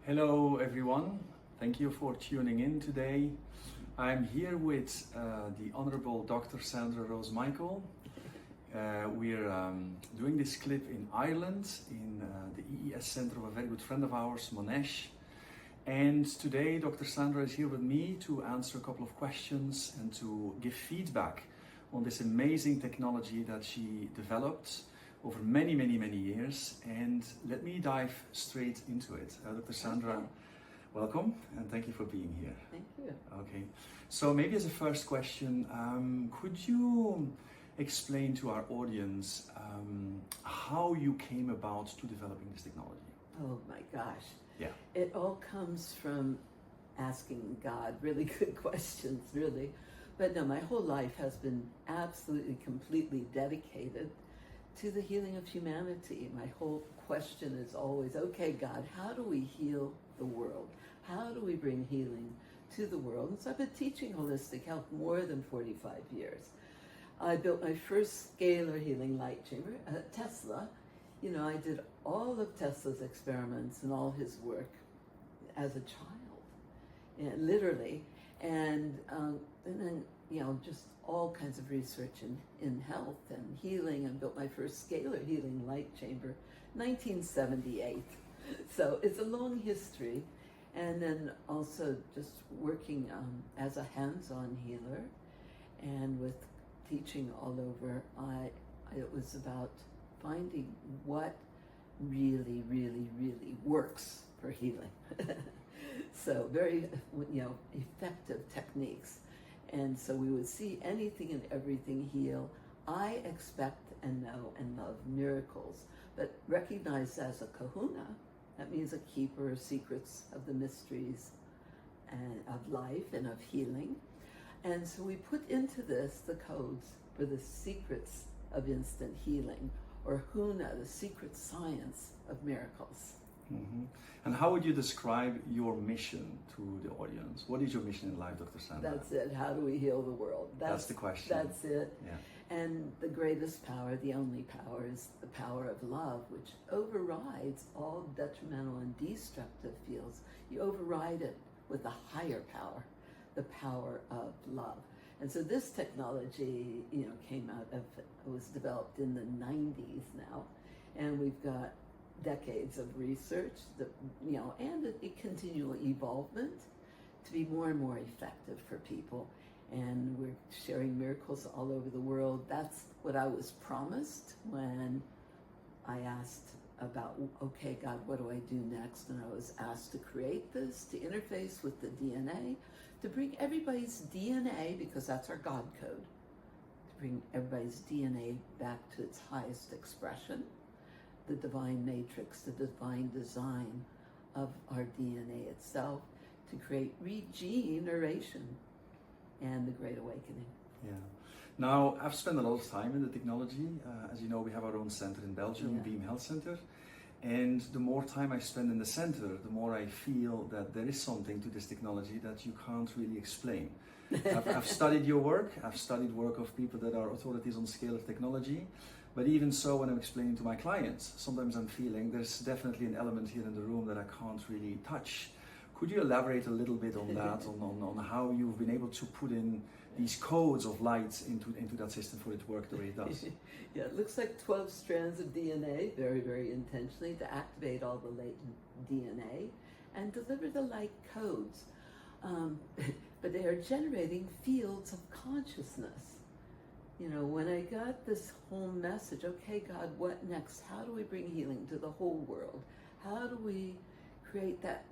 Hello everyone, thank you for tuning in today. I'm here with the Honorable Dr. Sandra Rose Michael. We're doing this clip in Ireland, in the EES center of a very good friend of ours, Monash. And today Dr. Sandra is here with me to answer a couple of questions and to give feedback on this amazing technology that she developed over many years. And let me dive straight into it. Dr. Sandra, welcome and thank you for being here. Thank you. Okay, so maybe as a first question, could you explain to our audience how you came about to developing this technology? Oh my gosh. Yeah. It all comes from asking God really good questions, really. But no, my whole life has been absolutely, completely dedicated to the healing of humanity. My whole question is always, okay, God, how do we heal the world? How do we bring healing to the world? And so I've been teaching holistic health more than 45 years. I built my first scalar healing light chamber at Tesla. You know, I did all of Tesla's experiments and all his work as a child, and literally. And then, you know, just all kinds of research in health and healing, and built my first scalar healing light chamber, 1978. So it's a long history. And then also just working as a hands-on healer and with teaching all over. It was about finding what really works for healing. So very, you know, effective techniques. And so we would see anything and everything heal. I expect and know and love miracles, but recognized as a kahuna, that means a keeper of secrets of the mysteries and of life and of healing. And so we put into this the codes for the secrets of instant healing, or HUNA, the secret science of miracles. Mm-hmm. And how would you describe your mission to the audience? What is your mission in life, Dr. Sandra? That's it. How do we heal the world? That's the question. That's it. Yeah. And the greatest power, the only power, is the power of love, which overrides all detrimental and destructive fields. You override it with a higher power, the power of love. And so this technology, you know, came out of, it was developed in the 90s now, and we've got decades of research, that, you know, and a continual evolvement to be more and more effective for people. And we're sharing miracles all over the world. That's what I was promised when I asked about, okay, God, what do I do next? And I was asked to create this, to interface with the DNA, to bring everybody's DNA, because that's our God code, to bring everybody's DNA back to its highest expression, the divine matrix, the divine design of our DNA itself, to create regeneration and the Great Awakening. Yeah. Now, I've spent a lot of time in the technology. As you know, we have our own center in Belgium, Yeah. Beam Health Center. And the more time I spend in the center, the more I feel that there is something to this technology that you can't really explain. I've studied your work. I've studied work of people that are authorities on scalar technology. But even so, when I'm explaining to my clients, sometimes I'm feeling there's definitely an element here in the room that I can't really touch. Could you elaborate a little bit on that, on how you've been able to put in these codes of light into that system for it to work the way it does? Yeah, it looks like 12 strands of DNA, very intentionally, to activate all the latent DNA and deliver the light codes. But they are generating fields of consciousness. You know, when I got this whole message, okay, God, what next? How do we bring healing to the whole world? How do we create that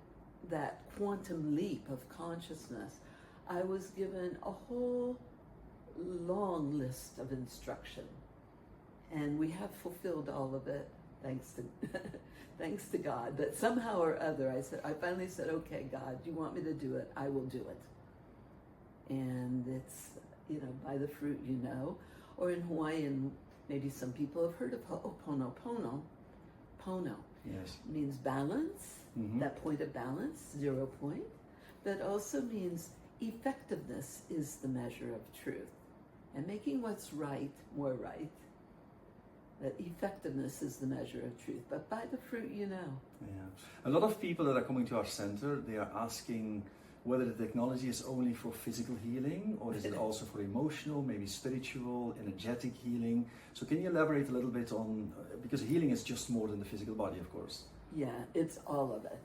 quantum leap of consciousness? I was given a whole long list of instruction, and we have fulfilled all of it, thanks to God. But somehow or other, I finally said, okay, God, you want me to do it? I will do it. And it's, you know, by the fruit you know. Or in Hawaiian, maybe some people have heard of Ho'oponopono. Pono. Yes. Means balance, that point of balance, 0 point. But also means effectiveness is the measure of truth. And making what's right more right that effectiveness is the measure of truth, but by the fruit you know. Yeah. A lot of people that are coming to our center, they are asking whether the technology is only for physical healing, or is it also for emotional, maybe spiritual, energetic healing. So can you elaborate a little bit on, because healing is just more than the physical body, of course. Yeah, it's all of it.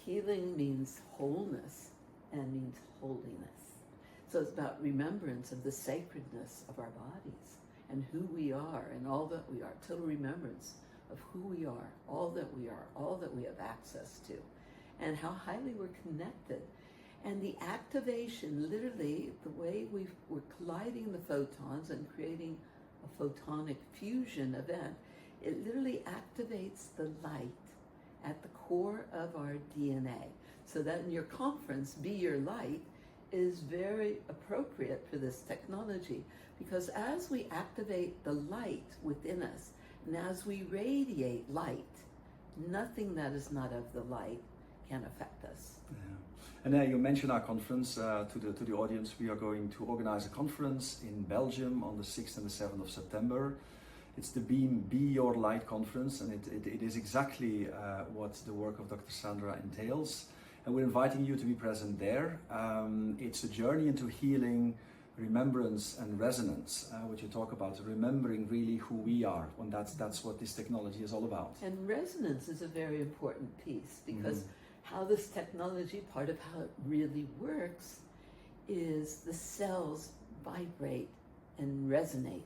Healing means wholeness and means holiness. So it's about remembrance of the sacredness of our bodies and who we are and all that we are. Total remembrance of who we are, all that we are, all that we have access to, and how highly we're connected. And the activation, literally, the way we're colliding the photons and creating a photonic fusion event, it literally activates the light at the core of our DNA. So that in your conference, Be Your Light, is very appropriate for this technology, because as we activate the light within us, and as we radiate light, nothing that is not of the light can affect us. Yeah. And you mentioned our conference to the audience. We are going to organize a conference in Belgium on the 6th and the 7th of September. It's the Be Your Light conference, and it is exactly what the work of Dr. Sandra entails. And we're inviting you to be present there. It's a journey into healing, remembrance, and resonance, which you talk about, remembering really who we are, and that's what this technology is all about. And resonance is a very important piece, because how this technology, part of how it really works, is the cells vibrate and resonate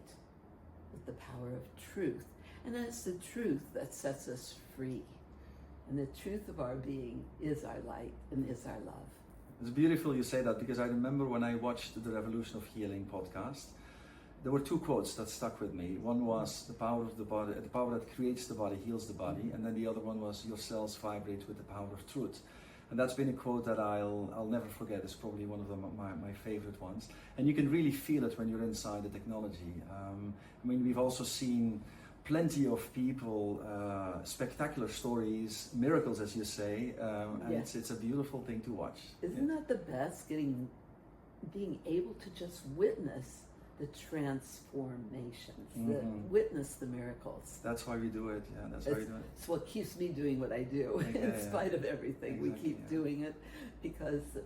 with the power of truth. And it's the truth that sets us free. And the truth of our being is our light and is our love. It's beautiful you say that, because I remember when I watched the Revolution of Healing podcast, there were two quotes that stuck with me. One was the power of the body, the power that creates the body heals the body, and then the other one was your cells vibrate with the power of truth. And that's been a quote that I'll never forget. It's probably one of my favorite ones. And you can really feel it when you're inside the technology. I mean, we've also seen plenty of people, spectacular stories, miracles, as you say, and Yes. it's a beautiful thing to watch. Isn't that the best, being able to just witness the transformations, witness the miracles? That's why we do it. Yeah, that's why we do it. It's what keeps me doing what I do. In spite of everything, we keep doing it, because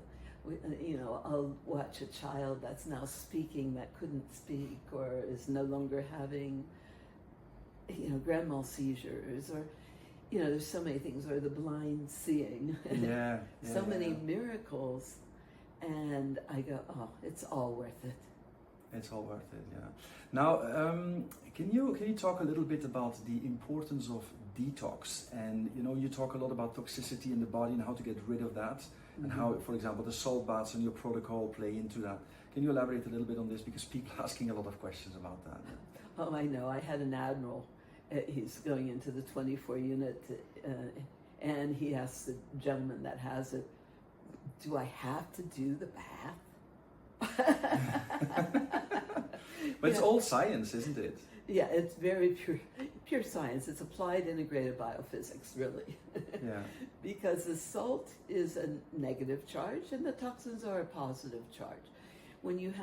I'll watch a child that's now speaking that couldn't speak, or is no longer having grand mal seizures, or there's so many things, or the blind seeing. So many miracles, and I go, oh, it's all worth it. It's all worth it, yeah. Now, can you talk a little bit about the importance of detox? And you talk a lot about toxicity in the body and how to get rid of that, and how, for example, the salt baths and your protocol play into that. Can you elaborate a little bit on this, because people are asking a lot of questions about that? Oh, I know. I had an admiral. He's going into the 24 unit, and he asked the gentleman that has it, "Do I have to do the bath?" But it's all science, isn't it? Yeah, it's very pure science. It's applied integrated biophysics, really. Yeah. Because the salt is a negative charge and the toxins are a positive charge. When you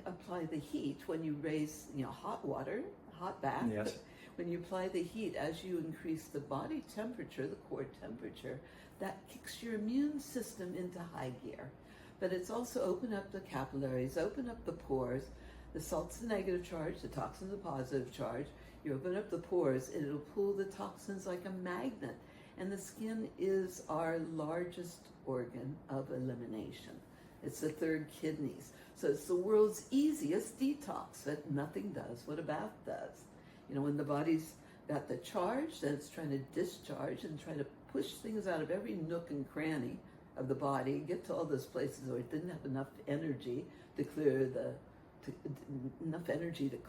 apply the heat, when you raise hot water, hot bath, yes. When you apply the heat, as you increase the body temperature, the core temperature, that kicks your immune system into high gear. But it's also open up the capillaries, open up the pores. The salt's the negative charge, the toxin's the positive charge. You open up the pores, and it'll pull the toxins like a magnet. And the skin is our largest organ of elimination. It's the third kidneys. So it's the world's easiest detox that nothing does what a bath does. When the body's got the charge, then it's trying to discharge and try to push things out of every nook and cranny of the body, get to all those places where it didn't have enough energy to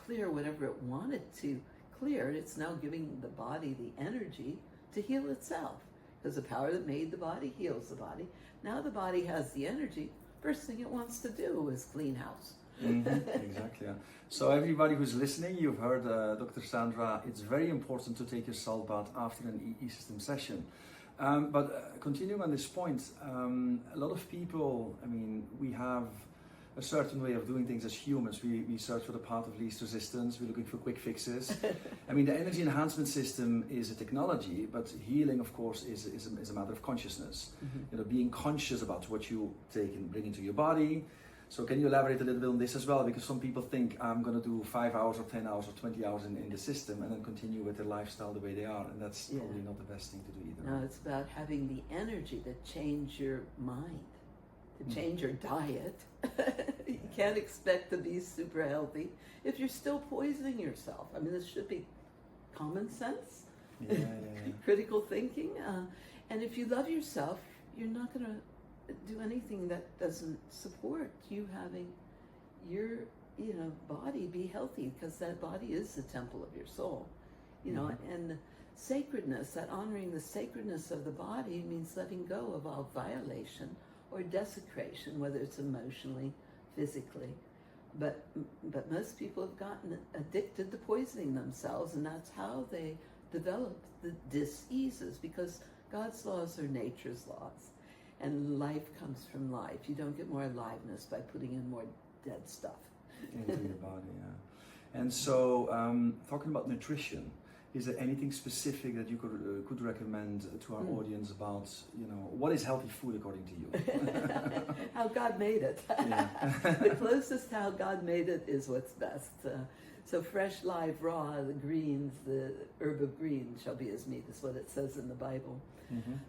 clear whatever it wanted to clear. It's now giving the body the energy to heal itself, because the power that made the body heals the body. Now the body has the energy. First thing it wants to do is clean house. Exactly. Yeah. So everybody who's listening, you've heard Dr. Sandra. It's very important to take your salt bath after an EESystem session. But continuing on this point, a lot of people, we have a certain way of doing things as humans. We search for the path of least resistance. We're looking for quick fixes. I mean, the energy enhancement system is a technology, but healing, of course, is a matter of consciousness. You know, being conscious about what you take and bring into your body. So can you elaborate a little bit on this as well? Because some people think I'm going to do 5 hours or 10 hours or 20 hours in the system and then continue with their lifestyle the way they are. And that's probably not the best thing to do either. No, it's about having the energy to change your mind, to change your diet. You can't expect to be super healthy if you're still poisoning yourself. I mean, this should be common sense, critical thinking. And if you love yourself, you're not going to do anything that doesn't support you having your body be healthy, because that body is the temple of your soul, and sacredness, that honoring the sacredness of the body means letting go of all violation or desecration, whether it's emotionally, physically. But most people have gotten addicted to poisoning themselves, and that's how they develop the diseases, because God's laws are nature's laws. And life comes from life. You don't get more aliveness by putting in more dead stuff into your body. Yeah. And so, talking about nutrition, is there anything specific that you could recommend to our audience about, what is healthy food according to you? How God made it. The closest to how God made it is what's best. So fresh, live, raw, the greens, the herb of green shall be as meat, is what it says in the Bible.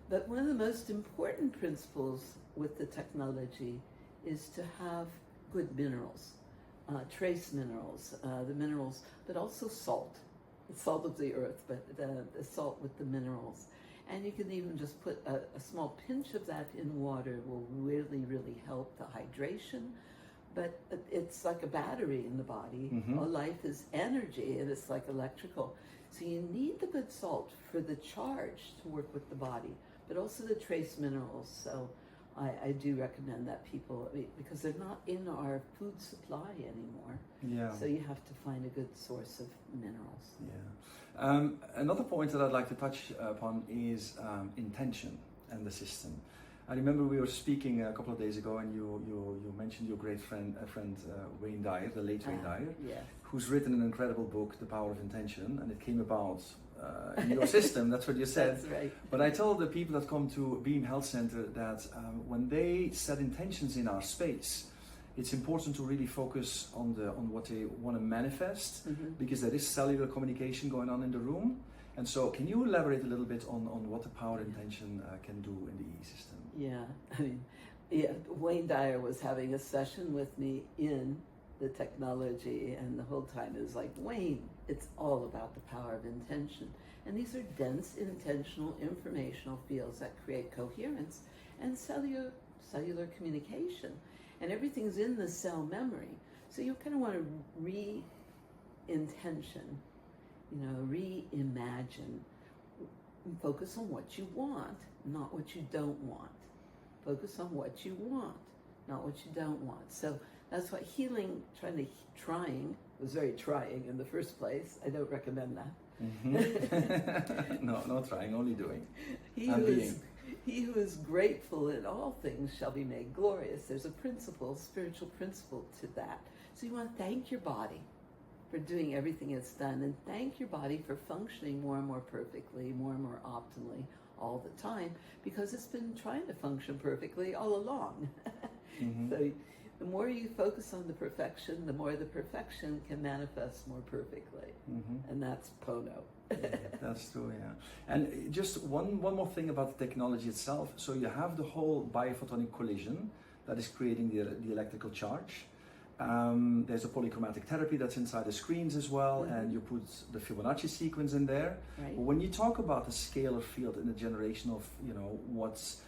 But one of the most important principles with the technology is to have good minerals, trace minerals, the minerals, but also salt. The salt of the earth, but the salt with the minerals. And you can even just put a small pinch of that in water will really, really help the hydration. But it's like a battery in the body. All life is energy, and it's like electrical. So you need the good salt for the charge to work with the body, but also the trace minerals. So I do recommend that people, because they're not in our food supply anymore. Yeah. So you have to find a good source of minerals. Yeah. Another point that I'd like to touch upon is intention and the system. I remember we were speaking a couple of days ago, and you mentioned your great friend Wayne Dyer, the late Wayne Dyer, who's written an incredible book, The Power of Intention, and it came about in your system. That's what you said. That's right. But I tell the people that come to Beam Health Center that when they set intentions in our space, it's important to really focus on what they want to manifest, because there is cellular communication going on in the room. And so, can you elaborate a little bit on what the power intention can do in the EESystem? Yeah, Wayne Dyer was having a session with me in the technology, and the whole time it was like, Wayne, it's all about the power of intention. And these are dense, intentional, informational fields that create coherence and cellular communication. And everything's in the cell memory. So you kind of want to re-intention, reimagine. Focus on what you want, not what you don't want. Focus on what you want, not what you don't want. So that's what healing, trying was very trying in the first place. I don't recommend that. No, not trying, only doing. He who is grateful in all things shall be made glorious. There's a spiritual principle to that. So you want to thank your body for doing everything it's done, and thank your body for functioning more and more perfectly, more and more optimally all the time, because it's been trying to function perfectly all along. So the more you focus on the perfection, the more the perfection can manifest more perfectly. And that's Pono. That's true, yeah. And just one more thing about the technology itself. So you have the whole biophotonic collision that is creating the electrical charge. There's a polychromatic therapy that's inside the screens as well, and you put the Fibonacci sequence in there. Right. But when you talk about the scalar field and the generation of, what's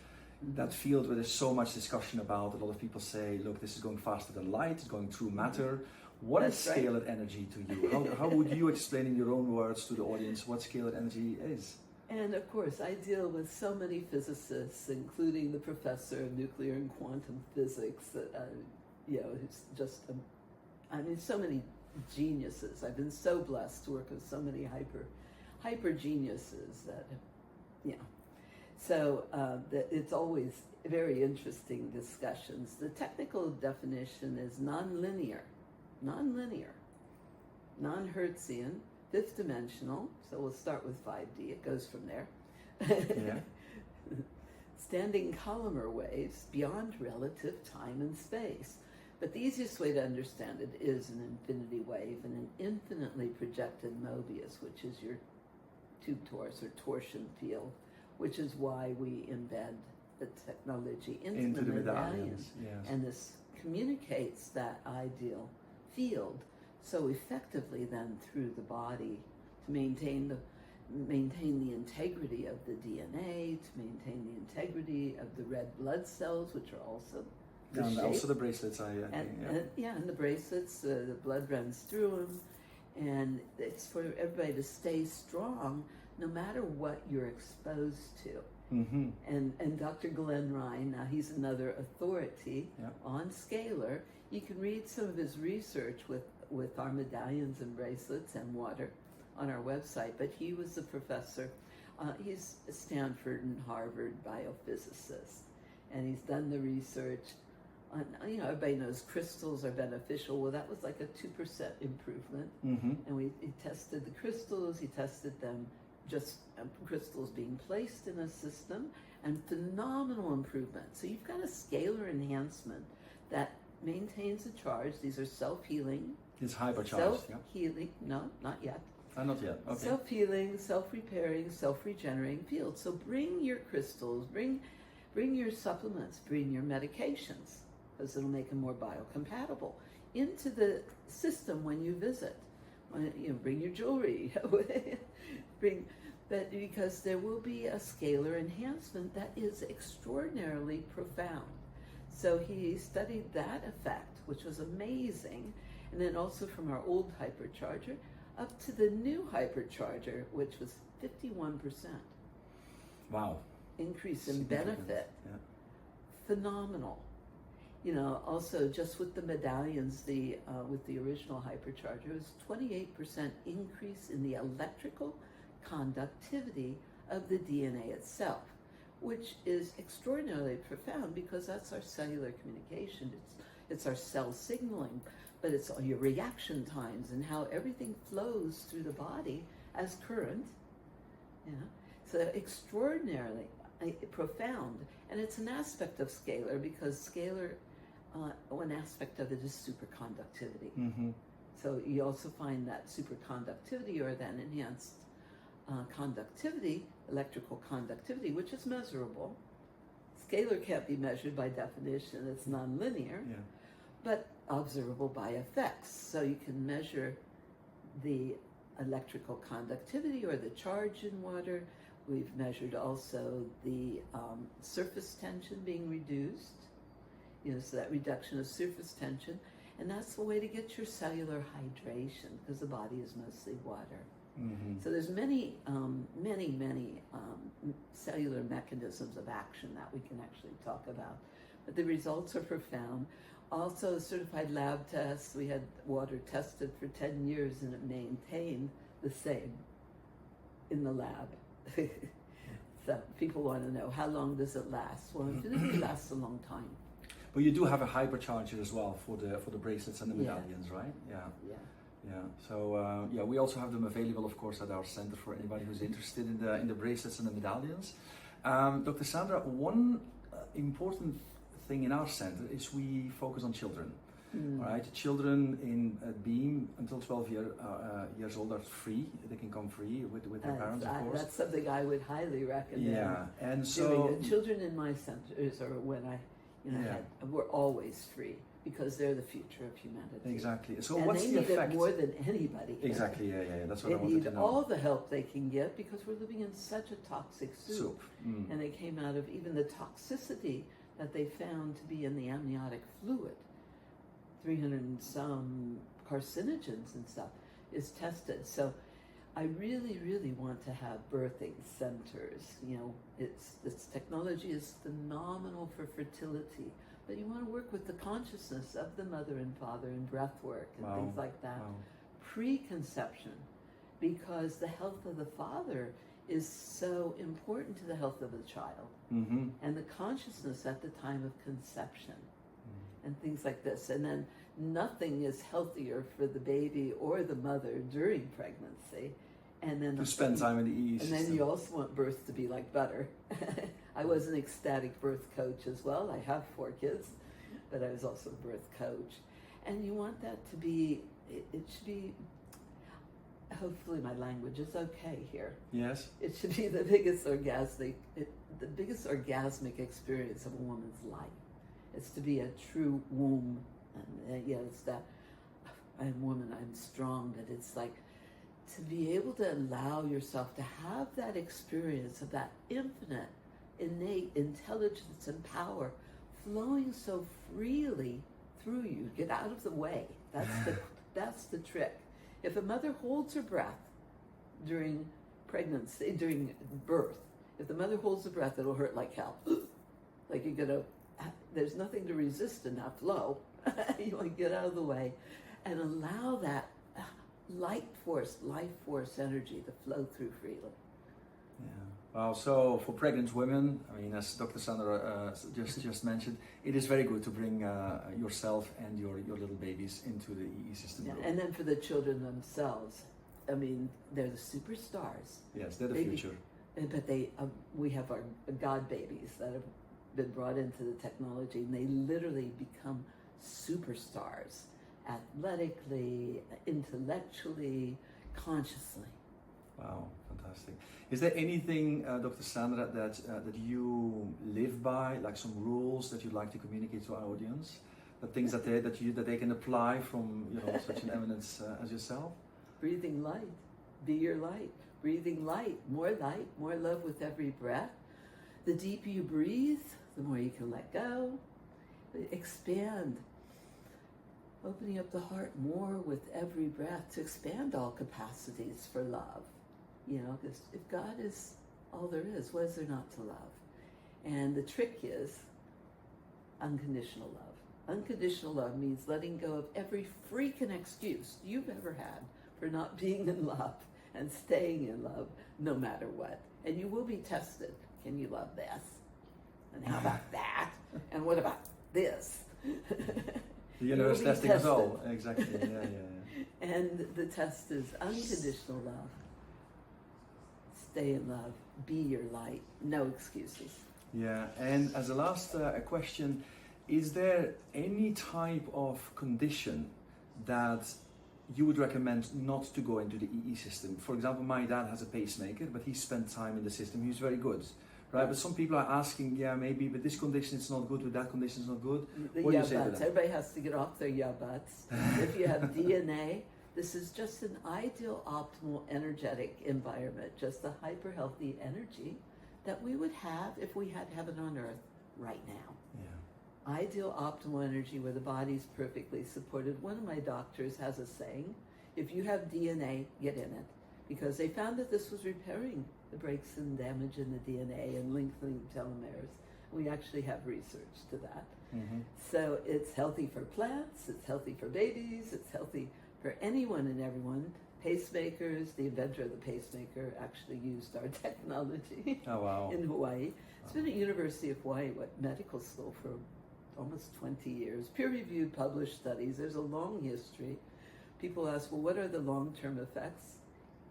that field where there's so much discussion about, a lot of people say, look, this is going faster than light, it's going through matter. What is scalar energy to you? How would you explain in your own words to the audience what scalar energy is? And of course, I deal with so many physicists, including the professor of nuclear and quantum physics, who's just, so many geniuses. I've been so blessed to work with so many hyper geniuses that, So it's always very interesting discussions. The technical definition is non-linear, non-Hertzian, fifth dimensional. So we'll start with 5D. It goes from there. Yeah. Standing columnar waves beyond relative time and space. But the easiest way to understand it is an infinity wave and an infinitely projected Mobius, which is your tube torus or torsion field, which is why we embed the technology into the medallions. Yes. And this communicates that ideal field so effectively then through the body to maintain the integrity of the DNA, to maintain the integrity of the red blood cells, which are also and also the bracelets, I think. And the bracelets, the blood runs through them, and it's for everybody to stay strong no matter what you're exposed to. Mm-hmm. And Dr. Glenn Ryan, now he's another authority on scalar. You can read some of his research with our medallions and bracelets and water on our website, but he was a professor. He's a Stanford and Harvard biophysicist, and he's done the research on, everybody knows crystals are beneficial. Well, that was like a 2% improvement. Mm-hmm. And he tested the crystals, he tested them just crystals being placed in a system, and phenomenal improvement. So you've got a scalar enhancement that maintains a charge. These are self-healing. It's hypercharged. Self-healing, no, not yet. Not yet, okay. Self-healing, self-repairing, self-regenerating field. So bring your crystals, bring your supplements, bring your medications, because it'll make them more biocompatible, into the system when you visit. Bring your jewelry, because there will be a scalar enhancement that is extraordinarily profound. So he studied that effect, which was amazing, and then also from our old hypercharger up to the new hypercharger, which was 51%. Wow. Increase in benefit. Yeah. Phenomenal. Also just with the medallions, with the original hypercharger, it was 28% increase in the electrical conductivity of the DNA itself, which is extraordinarily profound because that's our cellular communication. It's our cell signaling, but it's all your reaction times and how everything flows through the body as current. So extraordinarily profound, and it's an aspect of scalar because scalar, one aspect of it is superconductivity. Mm-hmm. So you also find that superconductivity or that enhanced conductivity, electrical conductivity, which is measurable. Scalar can't be measured by definition; it's nonlinear, but observable by effects. So you can measure the electrical conductivity or the charge in water. We've measured also the surface tension being reduced, so that reduction of surface tension, and that's the way to get your cellular hydration because the body is mostly water. Mm-hmm. So there's many cellular mechanisms of action that we can actually talk about, but the results are profound. Also, certified lab tests, we had water tested for 10 years and it maintained the same in the lab. So people want to know, how long does it last? Well, infinity lasts a long time. But you do have a hypercharger as well for the bracelets and the medallions, right? Yeah. So we also have them available, of course, at our center for anybody who's interested in the bracelets and the medallions. Dr. Sandra, one important thing in our center is we focus on children. Right, children in Beam until 12 years old are free. They can come free with their parents, of course. That's something I would highly recommend. Yeah, and so children in my centers, or when were always free because they're the future of humanity. Exactly. So and what's they the need effect? It more than anybody. Exactly. Yeah. That's what I they wanted need to know. all the help they can get because we're living in such a toxic soup. And they came out of even the toxicity that they found to be in the amniotic fluid. 300 and some carcinogens and stuff is tested. So I really, really want to have birthing centers. This technology is phenomenal for fertility, but you want to work with the consciousness of the mother and father and breath work and things like that. Preconception, because the health of the father is so important to the health of the child and the consciousness at the time of conception and things like this. And then nothing is healthier for the baby or the mother during pregnancy. And then to spend time in the EESystem. And then you also want birth to be like butter. I was an ecstatic birth coach as well. I have 4 kids, but I was also a birth coach. And you want that to be, it should be, hopefully my language is okay here. Yes. It should be the biggest orgasmic experience of a woman's life. It's to be a true womb. And it's that, I'm a woman, I'm strong, but it's like to be able to allow yourself to have that experience of that infinite, innate intelligence and power flowing so freely through you. Get out of the way. That's the trick. If a mother holds her breath during pregnancy, during birth, if the mother holds her breath, it'll hurt like hell. Like there's nothing to resist in that flow. You want to get out of the way and allow that life force energy to flow through freely. Yeah. Well, so for pregnant women, I mean, as Dr. Sandra just mentioned, it is very good to bring yourself and your little babies into the EESystem. Yeah, and then for the children themselves, I mean, they're the superstars. Yes, they're the future. But we have our God babies that have been brought into the technology, and they literally become superstars, athletically, intellectually, consciously. Wow, fantastic. Is there anything, Dr. Sandra, that you live by, like some rules that you'd like to communicate to our audience? The things that they can apply from such an eminence as yourself? Breathing light, be your light. Breathing light, more love with every breath. The deeper you breathe, the more you can let go. Expand. Opening up the heart more with every breath to expand all capacities for love. Because if God is all there is, what is there not to love? And the trick is unconditional love. Unconditional love means letting go of every freaking excuse you've ever had for not being in love and staying in love no matter what. And you will be tested. Can you love this? And how about that? And what about this? The universe testing us all. Exactly. Yeah. And the test is unconditional love. Stay in love. Be your light. No excuses. Yeah. And as a last question, is there any type of condition that you would recommend not to go into the EESystem? For example, my dad has a pacemaker, but he spent time in the system. He's very good. Right, but some people are asking, maybe, but this condition is not good, with that condition is not good. What do you say to that? Everybody has to get off their buts. If you have DNA, this is just an ideal, optimal, energetic environment, just a hyper healthy energy that we would have if we had heaven on earth right now. Yeah. Ideal, optimal energy where the body's perfectly supported. One of my doctors has a saying, if you have DNA, get in it. Because they found that this was repairing the breaks and damage in the DNA and lengthening telomeres. We actually have research to that. Mm-hmm. So it's healthy for plants, it's healthy for babies, it's healthy for anyone and everyone. Pacemakers, the inventor of the pacemaker actually used our technology in Hawaii. It's been at University of Hawaii, medical school for almost 20 years. Peer-reviewed, published studies. There's a long history. People ask, well, what are the long-term effects?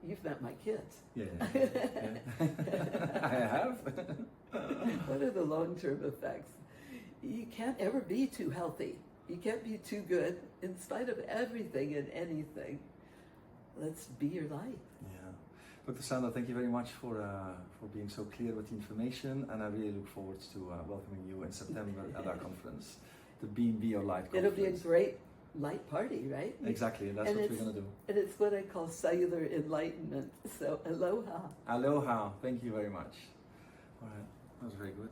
You've met my kids. Yeah. I have. What are the long-term effects? You can't ever be too healthy. You can't be too good in spite of everything and anything. Let's be your light. Yeah. Dr. Sandra, thank you very much for being so clear with the information, and I really look forward to welcoming you in September at our conference, the Be Your Light conference. It'll be a great light party, right? Exactly, and that's what we're going to do. And it's what I call cellular enlightenment. So aloha. Aloha. Thank you very much. All right, that was very good.